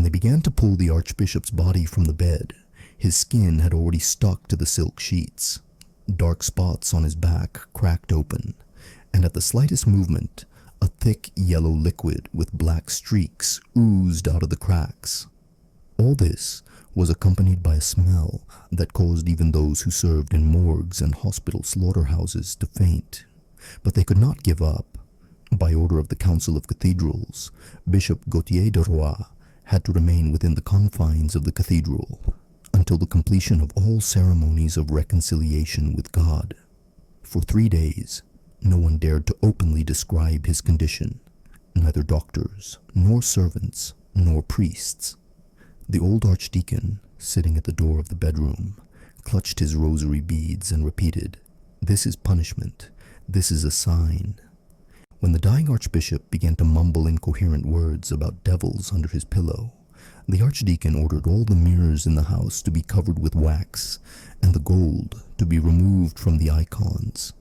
they began to pull the Archbishop's body from the bed, his skin had already stuck to the silk sheets. Dark spots on his back cracked open, and at the slightest movement, a thick yellow liquid with black streaks oozed out of the cracks. All this was accompanied by a smell that caused even those who served in morgues and hospital slaughterhouses to faint. But they could not give up. By order of the Council of Cathedrals, Bishop Gauthier de Roy had to remain within the confines of the cathedral until the completion of all ceremonies of reconciliation with God. For 3 days, no one dared to openly describe his condition, neither doctors, nor servants, nor priests. The old archdeacon, sitting at the door of the bedroom, clutched his rosary beads and repeated, "This is punishment. This is a sign." When the dying archbishop began to mumble incoherent words about devils under his pillow, the archdeacon ordered all the mirrors in the house to be covered with wax and the gold to be removed from the icons.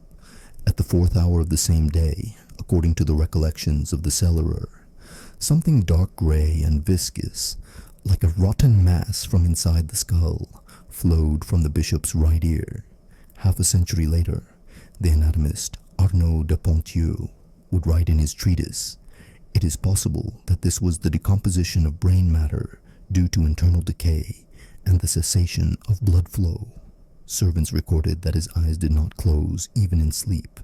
At the 4th hour of the same day, according to the recollections of the cellarer, something dark gray and viscous, like a rotten mass from inside the skull, flowed from the bishop's right ear. Half a century later, the anatomist Arnaud de Ponthieu would write in his treatise, "It is possible that this was the decomposition of brain matter due to internal decay and the cessation of blood flow." Servants recorded that his eyes did not close even in sleep,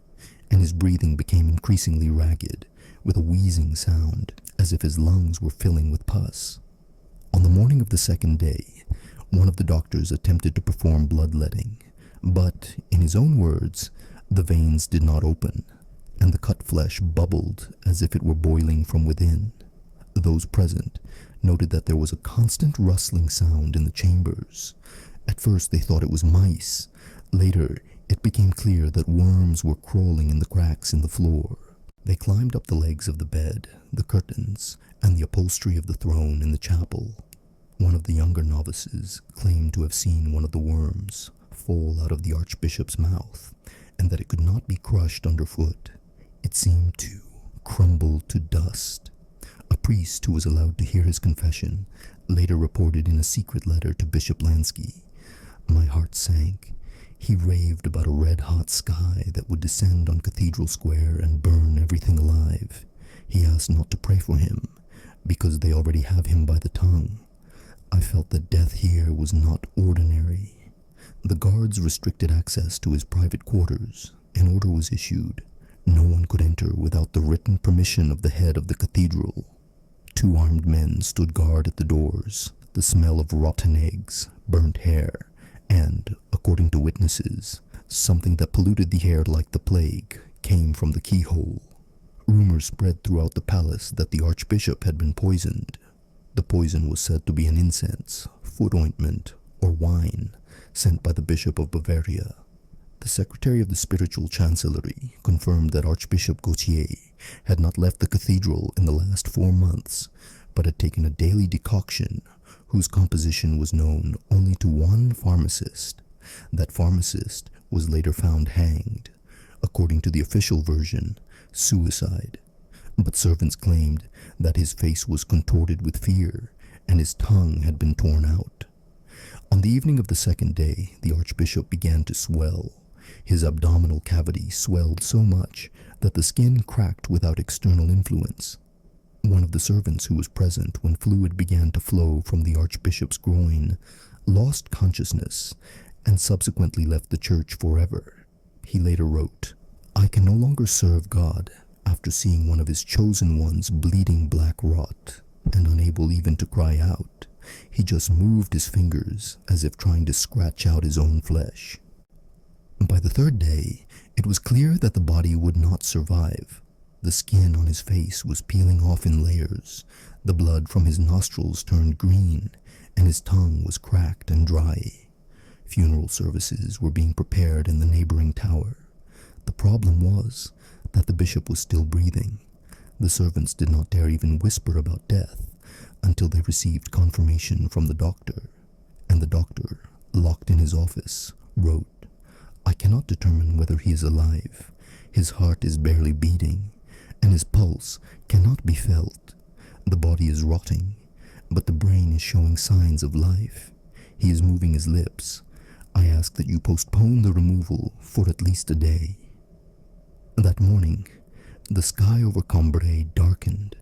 and his breathing became increasingly ragged, with a wheezing sound, as if his lungs were filling with pus. On the morning of the 2nd day, one of the doctors attempted to perform bloodletting, but, in his own words, the veins did not open, and the cut flesh bubbled as if it were boiling from within. Those present noted that there was a constant rustling sound in the chambers. At first they thought it was mice. Later, it became clear that worms were crawling in the cracks in the floor. They climbed up the legs of the bed, the curtains, and the upholstery of the throne in the chapel. One of the younger novices claimed to have seen one of the worms fall out of the archbishop's mouth, and that it could not be crushed underfoot. It seemed to crumble to dust. A priest who was allowed to hear his confession later reported in a secret letter to Bishop Lansky, "My heart sank. He raved about a red-hot sky that would descend on Cathedral Square and burn everything alive. He asked not to pray for him, because they already have him by the tongue. I felt that death here was not ordinary." The guards restricted access to his private quarters. An order was issued. No one could enter without the written permission of the head of the cathedral. 2 armed men stood guard at the doors. The smell of rotten eggs, burnt hair, and, according to witnesses, something that polluted the air like the plague came from the keyhole. Rumors spread throughout the palace that the archbishop had been poisoned. The poison was said to be an incense, foot ointment, or wine sent by the Bishop of Bavaria. The Secretary of the Spiritual Chancellery confirmed that Archbishop Gauthier had not left the cathedral in the last 4 months, but had taken a daily decoction whose composition was known only to one pharmacist. That pharmacist was later found hanged. According to the official version, suicide. But servants claimed that his face was contorted with fear and his tongue had been torn out. On the evening of the 2nd day, the archbishop began to swell. His abdominal cavity swelled so much that the skin cracked without external influence. One of the servants who was present when fluid began to flow from the archbishop's groin lost consciousness and subsequently left the church forever. He later wrote, "I can no longer serve God after seeing one of his chosen ones bleeding black rot and unable even to cry out. He just moved his fingers as if trying to scratch out his own flesh." By the 3rd day, it was clear that the body would not survive. The skin on his face was peeling off in layers, the blood from his nostrils turned green, and his tongue was cracked and dry. Funeral services were being prepared in the neighboring tower. The problem was that the bishop was still breathing. The servants did not dare even whisper about death until they received confirmation from the doctor, and the doctor, locked in his office, wrote, "I cannot determine whether he is alive. His heart is barely beating, and his pulse cannot be felt. The body is rotting, but the brain brain is showing signs of life. He is moving his lips. I ask that you postpone the removal for at least a day." That morning, the sky over Cambrai darkened.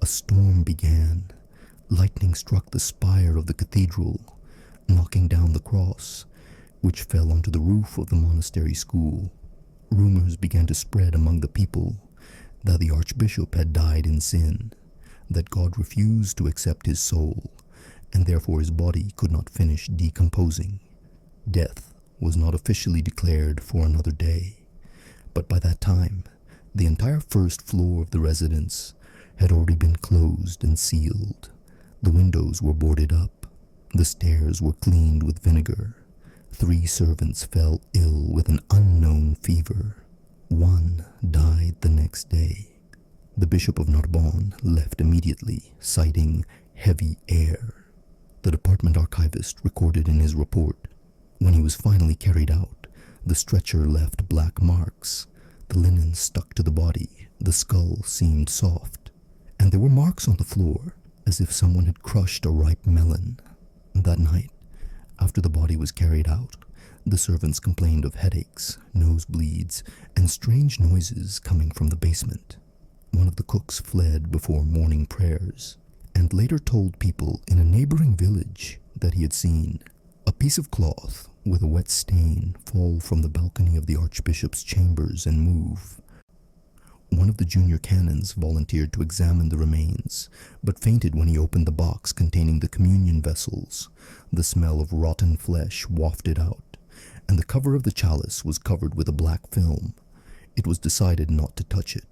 A storm began. Lightning struck the spire of the cathedral, knocking down the cross, which fell onto the roof of the monastery school. Rumors began to spread among the people that the Archbishop had died in sin, that God refused to accept his soul, and therefore his body could not finish decomposing. Death was not officially declared for another day, but by that time, the entire first floor of the residence had already been closed and sealed. The windows were boarded up. The stairs were cleaned with vinegar. 3 servants fell ill with an unknown fever. 1 died the next day. The Bishop of Narbonne left immediately, citing heavy air. The department archivist recorded in his report, when he was finally carried out, the stretcher left black marks. The linen stuck to the body, the skull seemed soft, and there were marks on the floor, as if someone had crushed a ripe melon. That night, after the body was carried out, the servants complained of headaches, nosebleeds, and strange noises coming from the basement. One of the cooks fled before morning prayers, and later told people in a neighboring village that he had seen a piece of cloth with a wet stain fall from the balcony of the Archbishop's chambers and move. One of the junior canons volunteered to examine the remains, but fainted when he opened the box containing the communion vessels. The smell of rotten flesh wafted out, and the cover of the chalice was covered with a black film. It was decided not to touch it.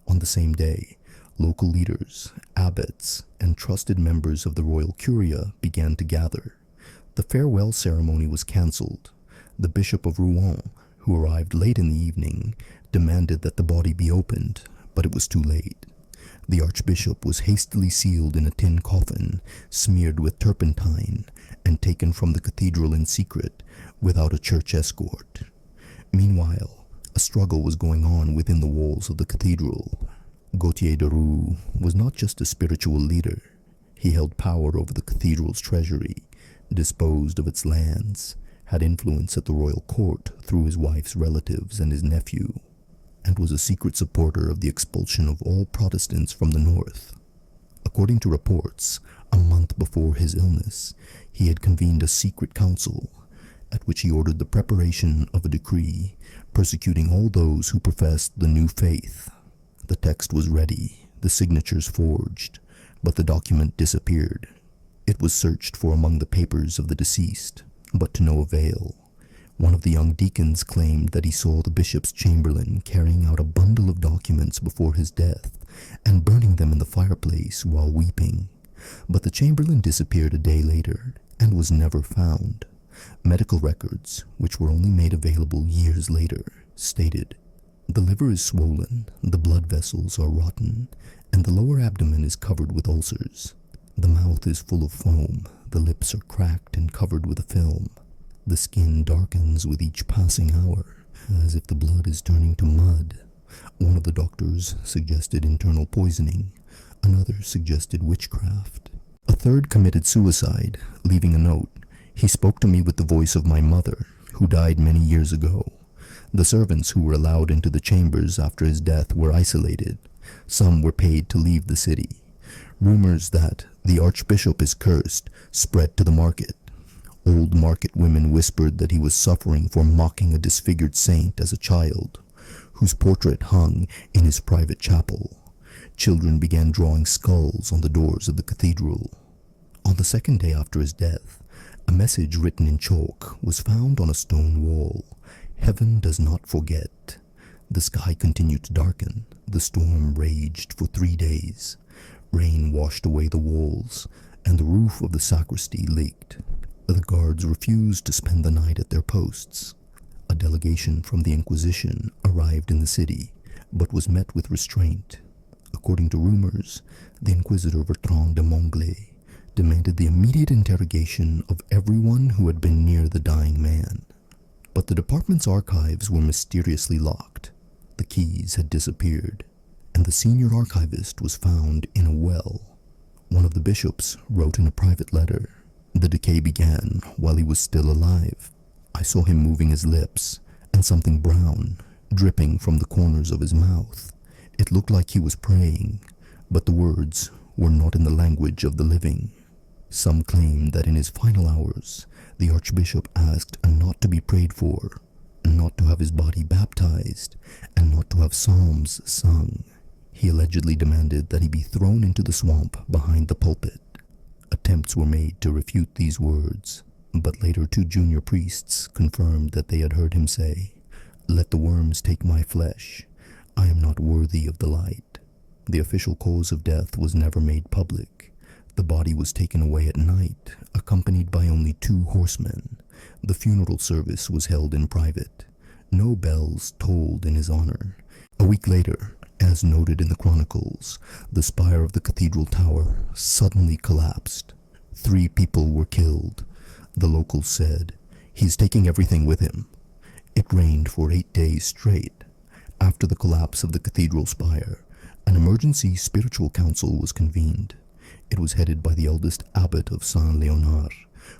On the same day, local leaders, abbots, and trusted members of the royal curia began to gather. The farewell ceremony was cancelled. The Bishop of Rouen, who arrived late in the evening, demanded that the body be opened, but it was too late. The Archbishop was hastily sealed in a tin coffin, smeared with turpentine, and taken from the cathedral in secret, without a church escort. Meanwhile, a struggle was going on within the walls of the cathedral. Gauthier de Roux was not just a spiritual leader. He held power over the cathedral's treasury, disposed of its lands, had influence at the royal court through his wife's relatives and his nephew, and was a secret supporter of the expulsion of all Protestants from the north. According to reports, a month before his illness, he had convened a secret council, at which he ordered the preparation of a decree persecuting all those who professed the new faith. The text was ready, the signatures forged, but the document disappeared. It was searched for among the papers of the deceased, but to no avail. One of the young deacons claimed that he saw the bishop's chamberlain carrying out a bundle of documents before his death and burning them in the fireplace while weeping. But the chamberlain disappeared a day later and was never found. Medical records, which were only made available years later, stated, "The liver is swollen, the blood vessels are rotten, and the lower abdomen is covered with ulcers. The mouth is full of foam, the lips are cracked and covered with a film. The skin darkens with each passing hour, as if the blood is turning to mud." One of the doctors suggested internal poisoning, another suggested witchcraft. A third committed suicide, leaving a note. "He spoke to me with the voice of my mother, who died many years ago." The servants who were allowed into the chambers after his death were isolated. Some were paid to leave the city. Rumors that the Archbishop is cursed spread to the market. Old market women whispered that he was suffering for mocking a disfigured saint as a child, whose portrait hung in his private chapel. Children began drawing skulls on the doors of the cathedral. On the second day after his death, a message written in chalk was found on a stone wall. "Heaven does not forget." The sky continued to darken. The storm raged for 3 days. Rain washed away the walls, and the roof of the sacristy leaked. The guards refused to spend the night at their posts. A delegation from the Inquisition arrived in the city, but was met with restraint. According to rumors, the Inquisitor Bertrand de Monglay demanded the immediate interrogation of everyone who had been near the dying man. But the department's archives were mysteriously locked. The keys had disappeared, and the senior archivist was found in a well. One of the bishops wrote in a private letter, "The decay began while he was still alive. I saw him moving his lips, and something brown dripping from the corners of his mouth. It looked like he was praying, but the words were not in the language of the living." Some claim that in his final hours, the Archbishop asked not to be prayed for, not to have his body baptized, and not to have psalms sung. He allegedly demanded that he be thrown into the swamp behind the pulpit. Attempts were made to refute these words, but later 2 junior priests confirmed that they had heard him say, "Let the worms take my flesh. I am not worthy of the light." The official cause of death was never made public. The body was taken away at night, accompanied by only 2 horsemen. The funeral service was held in private. No bells tolled in his honor. A week later, as noted in the chronicles, the spire of the cathedral tower suddenly collapsed. 3 people were killed. The locals said, "He's taking everything with him." It rained for 8 days straight. After the collapse of the cathedral spire, an emergency spiritual council was convened. It was headed by the eldest abbot of Saint-Léonard,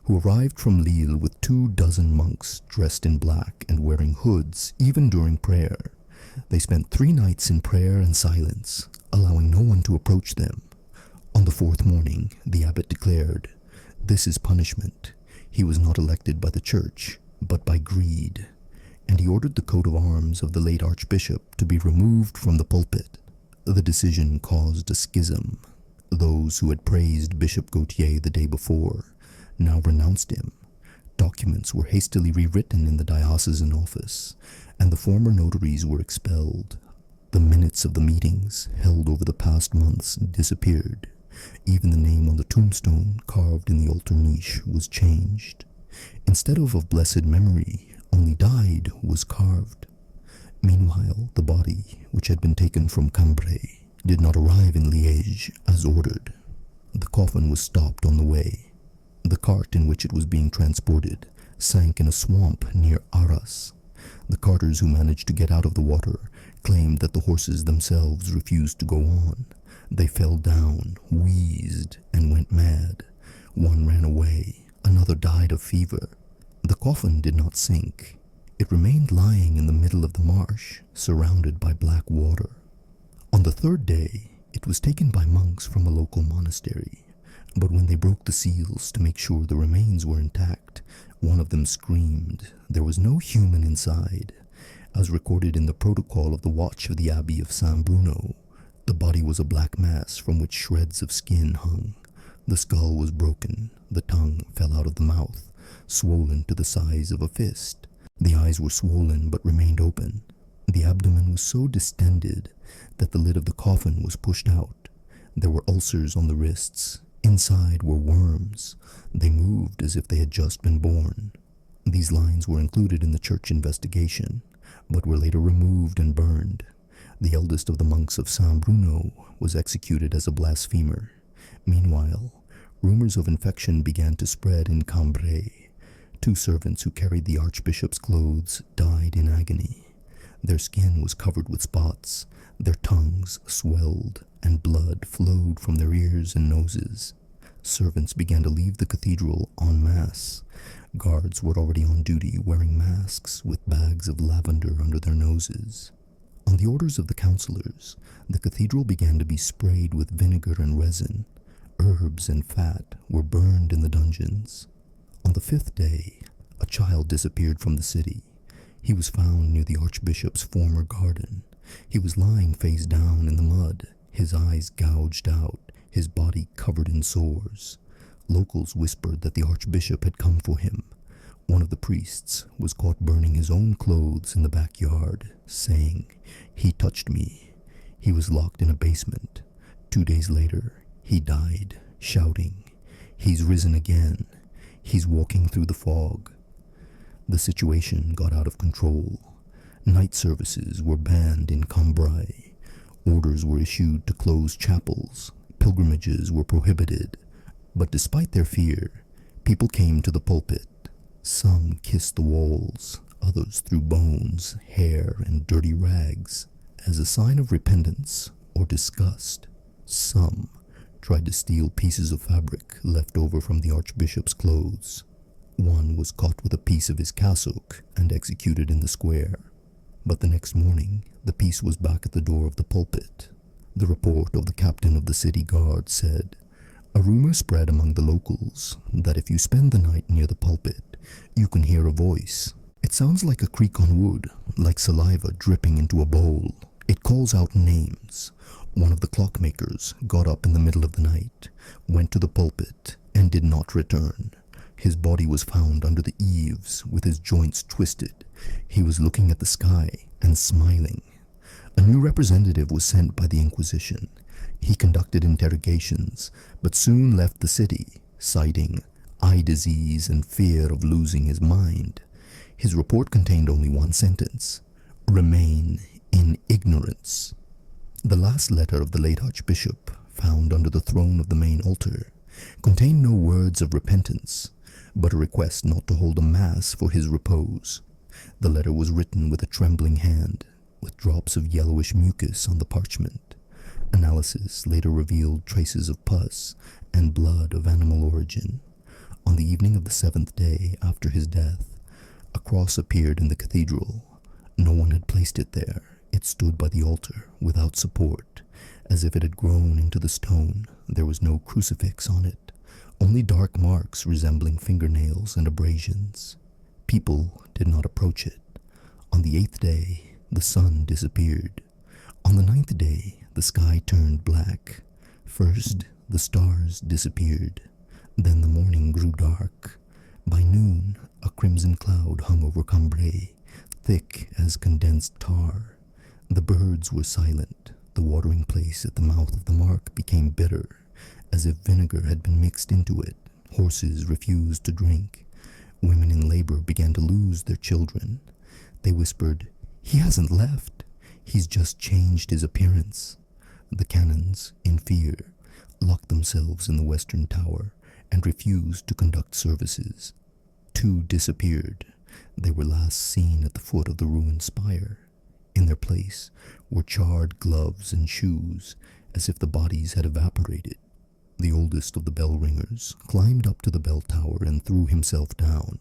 who arrived from Lille with 24 monks dressed in black and wearing hoods even during prayer. They spent 3 nights in prayer and silence, allowing no one to approach them. On the 4th morning, the abbot declared, "This is punishment." He was not elected by the church, but by greed, and he ordered the coat of arms of the late Archbishop to be removed from the pulpit. The decision caused a schism. Those who had praised Bishop Gautier the day before now renounced him. Documents were hastily rewritten in the diocesan office, and the former notaries were expelled. The minutes of the meetings held over the past months disappeared. Even the name on the tombstone carved in the altar niche was changed. Instead of blessed memory, only died was carved. Meanwhile, the body, which had been taken from Cambrai, did not arrive in Liège as ordered. The coffin was stopped on the way. The cart in which it was being transported sank in a swamp near Arras. The carters who managed to get out of the water claimed that the horses themselves refused to go on. They fell down, wheezed, and went mad. One ran away, another died of fever. The coffin did not sink. It remained lying in the middle of the marsh, surrounded by black water. On the 3rd day, it was taken by monks from a local monastery, but when they broke the seals to make sure the remains were intact, one of them screamed. There was no human inside. As recorded in the protocol of the watch of the Abbey of Saint Bruno, the body was a black mass from which shreds of skin hung. The skull was broken, the tongue fell out of the mouth, swollen to the size of a fist. The eyes were swollen but remained open. The abdomen was so distended that the lid of the coffin was pushed out. There were ulcers on the wrists. Inside were worms. They moved as if they had just been born. These lines were included in the church investigation, but were later removed and burned. The eldest of the monks of Saint Bruno was executed as a blasphemer. Meanwhile, rumors of infection began to spread in Cambrai. 2 servants who carried the Archbishop's clothes died in agony. Their skin was covered with spots, their tongues swelled, and blood flowed from their ears and noses. Servants began to leave the cathedral en masse. Guards were already on duty wearing masks with bags of lavender under their noses. On the orders of the councillors, the cathedral began to be sprayed with vinegar and resin. Herbs and fat were burned in the dungeons. On the 5th day, a child disappeared from the city. He was found near the Archbishop's former garden. He was lying face down in the mud, his eyes gouged out, his body covered in sores. Locals whispered that the Archbishop had come for him. One of the priests was caught burning his own clothes in the backyard, saying, "He touched me." He was locked in a basement. 2 days later, he died, shouting, "He's risen again. He's walking through the fog." The situation got out of control. Night services were banned in Cambrai. Orders were issued to close chapels. Pilgrimages were prohibited. But despite their fear, people came to the pulpit. Some kissed the walls, others threw bones, hair, and dirty rags as a sign of repentance or disgust. Some tried to steal pieces of fabric left over from the Archbishop's clothes. One was caught with a piece of his cassock and executed in the square. But the next morning, the piece was back at the door of the pulpit. The report of the captain of the city guard said, "A rumor spread among the locals that if you spend the night near the pulpit, you can hear a voice. It sounds like a creak on wood, like saliva dripping into a bowl. It calls out names." One of the clockmakers got up in the middle of the night, went to the pulpit, and did not return. His body was found under the eaves with his joints twisted. He was looking at the sky and smiling. A new representative was sent by the Inquisition. He conducted interrogations, but soon left the city, citing eye disease and fear of losing his mind. His report contained only one sentence: "Remain in ignorance." The last letter of the late Archbishop, found under the throne of the main altar, contained no words of repentance, but a request not to hold a mass for his repose. The letter was written with a trembling hand, with drops of yellowish mucus on the parchment. Analysis later revealed traces of pus and blood of animal origin. On the evening of the 7th day after his death, a cross appeared in the cathedral. No one had placed it there. It stood by the altar without support, as if it had grown into the stone. There was no crucifix on it, only dark marks resembling fingernails and abrasions. People did not approach it. On the 8th day, the sun disappeared. On the 9th day, the sky turned black. First, the stars disappeared. Then the morning grew dark. By noon, a crimson cloud hung over Cambrai, thick as condensed tar. The birds were silent. The watering place at the mouth of the mark became bitter, as if vinegar had been mixed into it. Horses refused to drink. Women in labor began to lose their children. They whispered, "He hasn't left. He's just changed his appearance." The canons, in fear, locked themselves in the western tower and refused to conduct services. 2 disappeared. They were last seen at the foot of the ruined spire. In their place were charred gloves and shoes, as if the bodies had evaporated. The oldest of the bell ringers climbed up to the bell tower and threw himself down.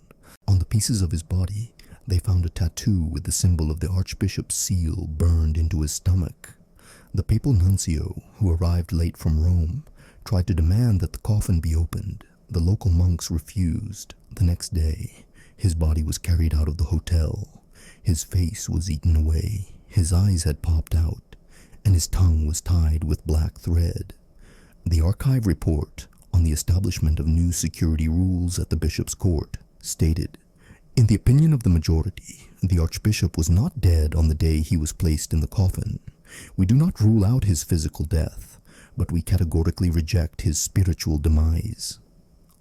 On the pieces of his body, they found a tattoo with the symbol of the Archbishop's seal burned into his stomach. The papal nuncio, who arrived late from Rome, tried to demand that the coffin be opened. The local monks refused. The next day, his body was carried out of the hotel. His face was eaten away, his eyes had popped out, and his tongue was tied with black thread. The archive report on the establishment of new security rules at the bishop's court stated, "In the opinion of the majority, the Archbishop was not dead on the day he was placed in the coffin. We do not rule out his physical death, but we categorically reject his spiritual demise."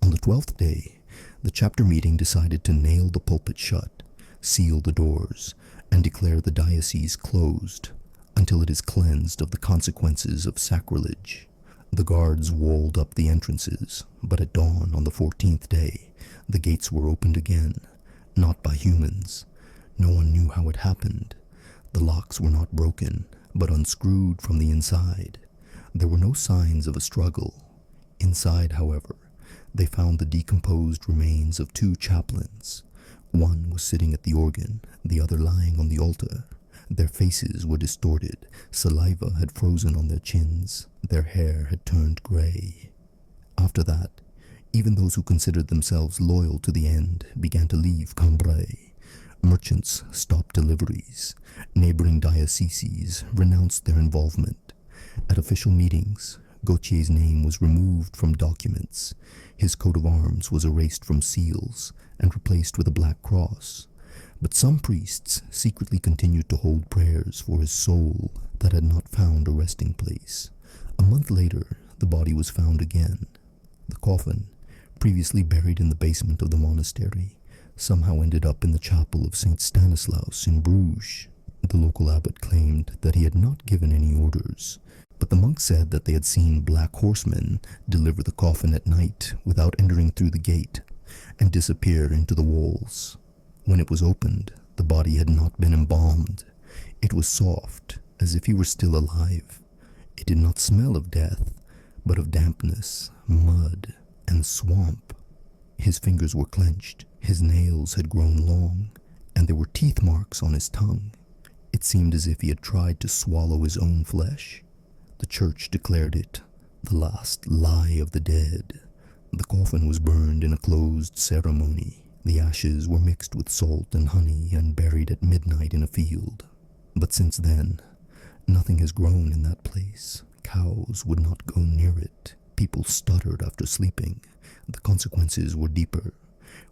On the 12th day, the chapter meeting decided to nail the pulpit shut, seal the doors, and declare the diocese closed until it is cleansed of the consequences of sacrilege. The guards walled up the entrances, but at dawn on the 14th day, the gates were opened again, not by humans. No one knew how it happened. The locks were not broken, but unscrewed from the inside. There were no signs of a struggle. Inside, however, they found the decomposed remains of 2 chaplains. One was sitting at the organ, the other lying on the altar. Their faces were distorted, saliva had frozen on their chins, their hair had turned gray. After that, even those who considered themselves loyal to the end began to leave Cambrai. Merchants stopped deliveries. Neighboring dioceses renounced their involvement. At official meetings, Gautier's name was removed from documents. His coat of arms was erased from seals and replaced with a black cross. But some priests secretly continued to hold prayers for his soul that had not found a resting place. A month later, the body was found again. The coffin, previously buried in the basement of the monastery, somehow ended up in the chapel of St. Stanislaus in Bruges. The local abbot claimed that he had not given any orders, but the monks said that they had seen black horsemen deliver the coffin at night without entering through the gate and disappear into the walls. When it was opened, the body had not been embalmed. It was soft, as if he were still alive. It did not smell of death, but of dampness, mud, and swamp. His fingers were clenched, his nails had grown long, and there were teeth marks on his tongue. It seemed as if he had tried to swallow his own flesh. The church declared it the last lie of the dead. The coffin was burned in a closed ceremony. The ashes were mixed with salt and honey and buried at midnight in a field. But since then, nothing has grown in that place. Cows would not go near it. People stuttered after sleeping. The consequences were deeper.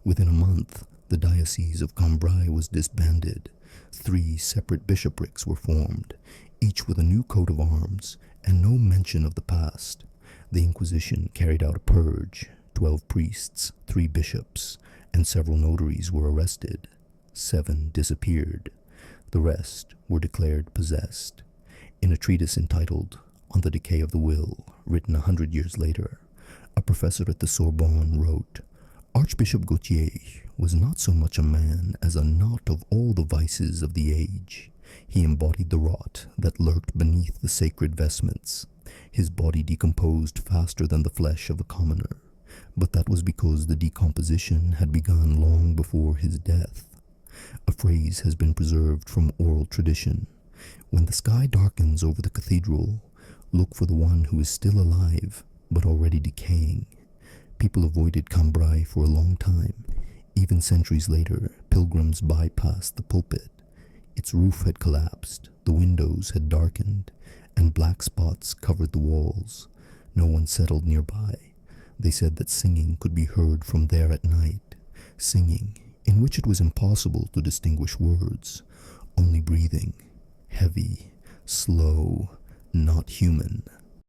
Within a month, the Diocese of Cambrai was disbanded. 3 separate bishoprics were formed, each with a new coat of arms and no mention of the past. The Inquisition carried out a purge. 12 priests, 3 bishops, and several notaries were arrested. 7 disappeared. The rest were declared possessed. In a treatise entitled On the Decay of the Will, written 100 years later, a professor at the Sorbonne wrote, Archbishop Gautier was not so much a man as a knot of all the vices of the age. He embodied the rot that lurked beneath the sacred vestments. His body decomposed faster than the flesh of a commoner, but that was because the decomposition had begun long before his death. A phrase has been preserved from oral tradition. When the sky darkens over the cathedral, look for the one who is still alive, but already decaying. People avoided Cambrai for a long time. Even centuries later, pilgrims bypassed the pulpit. Its roof had collapsed, the windows had darkened, and black spots covered the walls. No one settled nearby. They said that singing could be heard from there at night, singing in which it was impossible to distinguish words, only breathing, heavy, slow, not human.